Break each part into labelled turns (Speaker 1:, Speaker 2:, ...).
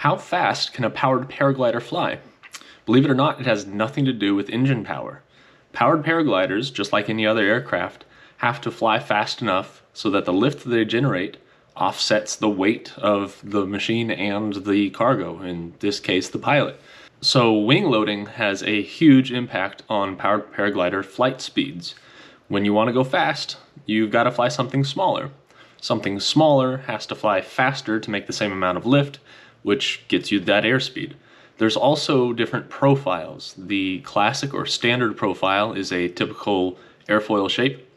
Speaker 1: How fast can a powered paraglider fly? Believe it or not, it has nothing to do with engine power. Powered paragliders, just like any other aircraft, have to fly fast enough so that the lift they generate offsets the weight of the machine and the cargo, in this case the pilot. So wing loading has a huge impact on powered paraglider flight speeds. When you want to go fast, you've got to fly something smaller. Something smaller has to fly faster to make the same amount of lift, which gets you that airspeed. There's also different profiles. The classic or standard profile is a typical airfoil shape,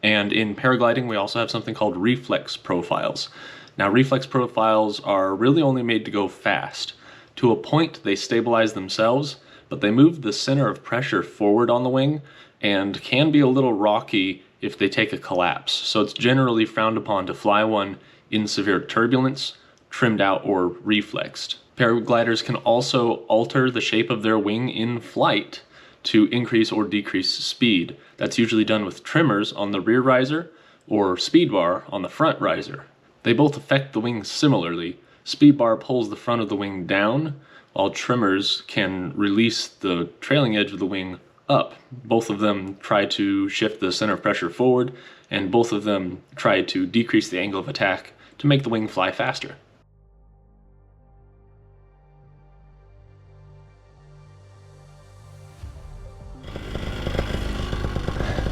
Speaker 1: and in paragliding we also have something called reflex profiles. Now reflex profiles are really only made to go fast. To a point they stabilize themselves, but they move the center of pressure forward on the wing and can be a little rocky if they take a collapse. So it's generally frowned upon to fly one in severe turbulence, trimmed out or reflexed. Paragliders can also alter the shape of their wing in flight to increase or decrease speed. That's usually done with trimmers on the rear riser or speed bar on the front riser. They both affect the wing similarly. Speed bar pulls the front of the wing down, while trimmers can release the trailing edge of the wing up. Both of them try to shift the center of pressure forward, and both of them try to decrease the angle of attack to make the wing fly faster.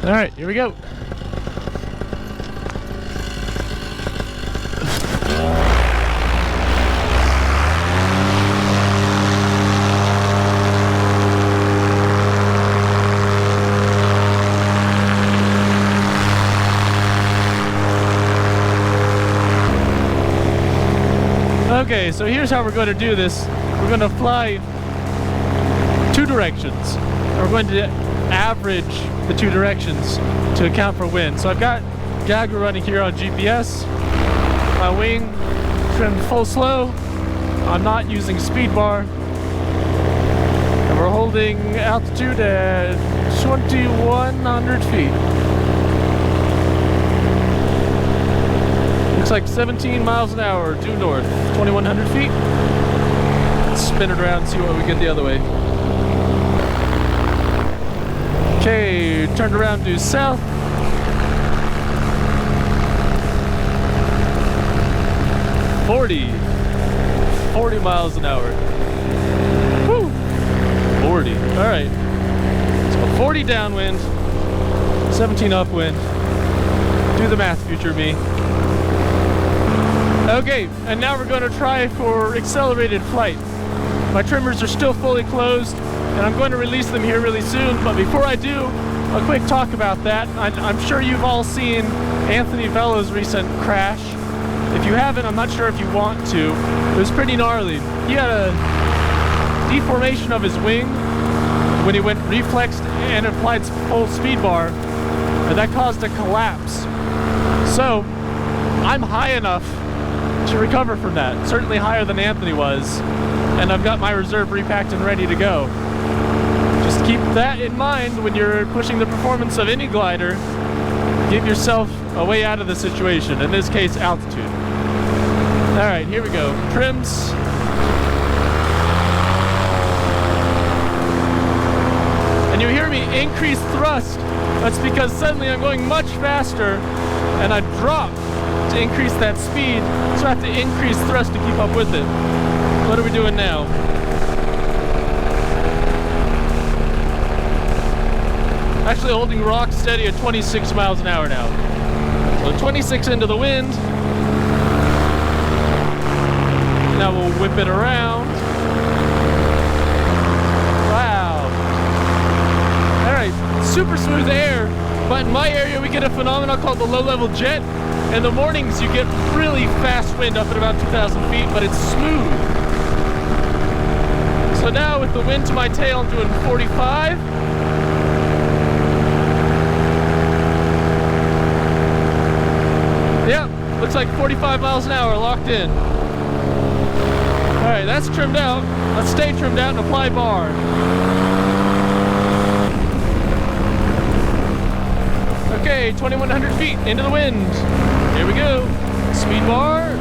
Speaker 2: All right, here we go. Okay, so here's how we're going to do this. We're going to fly two directions. We're going to average the two directions to account for wind. So I've got Jagger running here on GPS. My wing trimmed full slow. I'm not using speed bar. And we're holding altitude at 2,100 feet. Looks like 17 miles an hour due north, 2,100 feet. Let's spin it around and see what we get the other way. Okay, turned around due south. Forty miles an hour. Woo! 40. All right. So 40 downwind, 17 upwind. Do the math, future me. Okay, and now we're going to try for accelerated flight. My trimmers are still fully closed, and I'm going to release them here really soon. But before I do, a quick talk about that. I'm sure you've all seen Anthony Vella's recent crash. If you haven't, I'm not sure if you want to. It was pretty gnarly. He had a deformation of his wing when he went reflexed and applied full speed bar, and that caused a collapse. So I'm high enough to recover from that, certainly higher than Anthony was, and I've got my reserve repacked and ready to go. Just keep that in mind when you're pushing the performance of any glider. Give yourself a way out of the situation, in this case altitude. Alright, here we go. Trims. And you hear me increase thrust. That's because suddenly I'm going much faster and I drop to increase that speed, so I have to increase thrust to keep up with it. What are we doing now? Actually holding rock steady at 26 miles an hour now. So 26 into the wind. Now we'll whip it around. Wow. Alright, super smooth air, but in my area we get a phenomenon called the low-level jet. In the mornings you get really fast wind up at about 2,000 feet, but it's smooth. So now with the wind to my tail, I'm doing 45. Yep, looks like 45 miles an hour locked in. Alright, that's trimmed out. Let's stay trimmed out and apply bar. Okay, 2,100 feet into the wind. Here we go. Speed bar.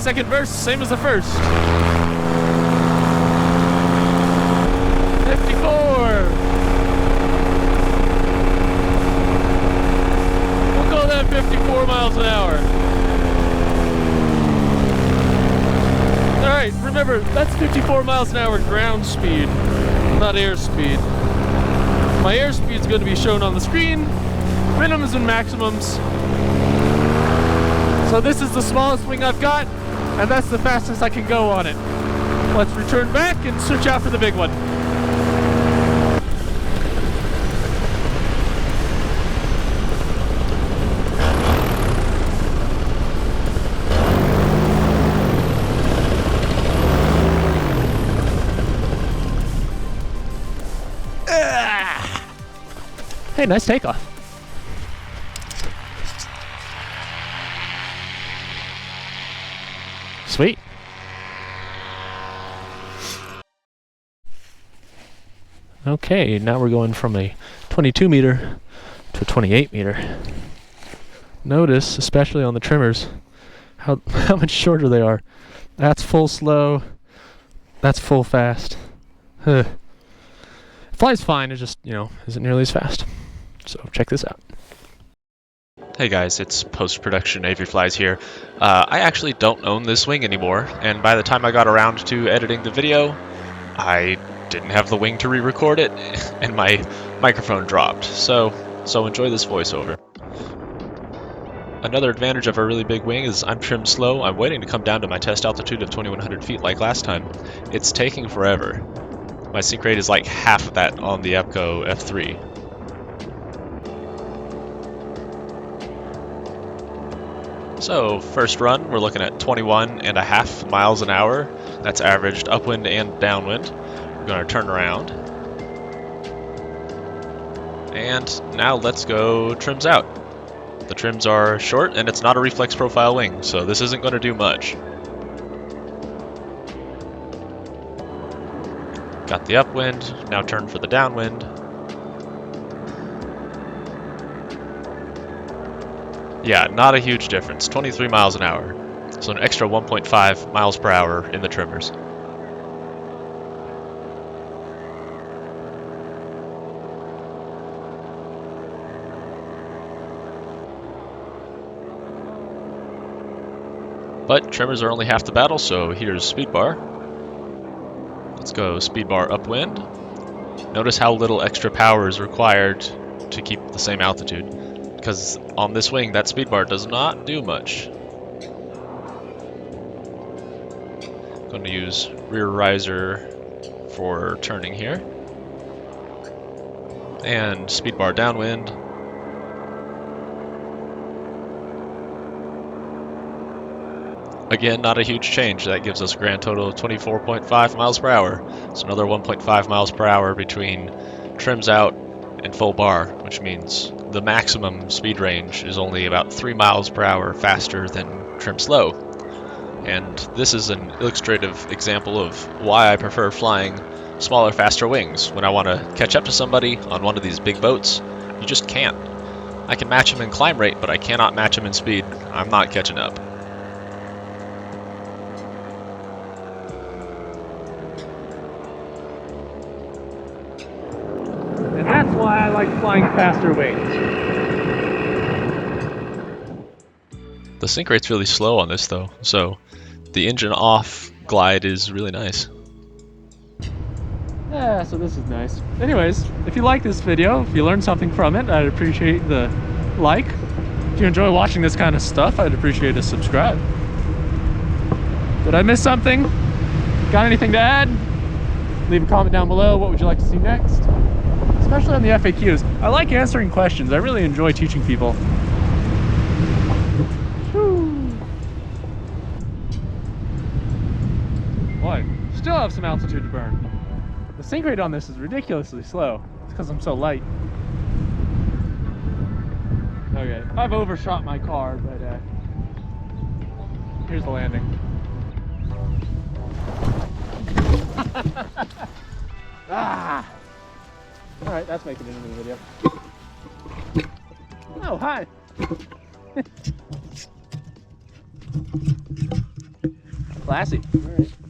Speaker 2: second verse, same as the first. 54. We'll call that 54 miles an hour. Alright, remember, that's 54 miles an hour ground speed, not airspeed. My airspeed is going to be shown on the screen, minimums and maximums. So this is the smallest wing I've got, and that's the fastest I can go on it. Let's return back and search out for the big one. Hey, nice takeoff. Sweet. Okay, now we're going from a 22 meter to a 28 meter. Notice, especially on the trimmers, how much shorter they are. That's full slow. That's full fast. It flies fine, it just, isn't nearly as fast. So check this out.
Speaker 3: Hey guys, it's post-production Avery Flies here. I actually don't own this wing anymore, and by the time I got around to editing the video, I didn't have the wing to re-record it, and my microphone dropped. So enjoy this voiceover. Another advantage of a really big wing is I'm trimmed slow. I'm waiting to come down to my test altitude of 2,100 feet like last time. It's taking forever. My sync rate is like half of that on the Epco F3. So, first run, we're looking at 21.5 miles an hour. That's averaged upwind and downwind. We're going to turn around. And now let's go trims out. The trims are short, and it's not a reflex profile wing, so this isn't going to do much. Got the upwind, now turn for the downwind. Yeah, not a huge difference, 23 miles an hour. So an extra 1.5 miles per hour in the trimmers. But trimmers are only half the battle, so here's speed bar. Let's go speed bar upwind. Notice how little extra power is required to keep the same altitude. Because on this wing, that speed bar does not do much. Going to use rear riser for turning here. And speed bar downwind. Again, not a huge change. That gives us a grand total of 24.5 miles per hour. So another 1.5 miles per hour between trims out and full bar, which means the maximum speed range is only about 3 miles per hour faster than trim slow. And this is an illustrative example of why I prefer flying smaller, faster wings. When I want to catch up to somebody on one of these big boats, you just can't. I can match them in climb rate, but I cannot match them in speed. I'm not catching up.
Speaker 2: And that's why I like flying faster wings.
Speaker 3: The sync rate's really slow on this though, so the engine off glide is really nice.
Speaker 2: Yeah, so this is nice. Anyways, if you like this video, if you learned something from it, I'd appreciate the like. If you enjoy watching this kind of stuff, I'd appreciate a subscribe. Did I miss something? Got anything to add? Leave a comment down below. What would you like to see next? Especially on the FAQs. I like answering questions. I really enjoy teaching people. Boy, still have some altitude to burn. The sync rate on this is ridiculously slow. It's because I'm so light. Okay, I've overshot my car, but here's the landing. Ah! Alright, that's making it into the video. Oh, hi!
Speaker 1: Classy.
Speaker 2: All right.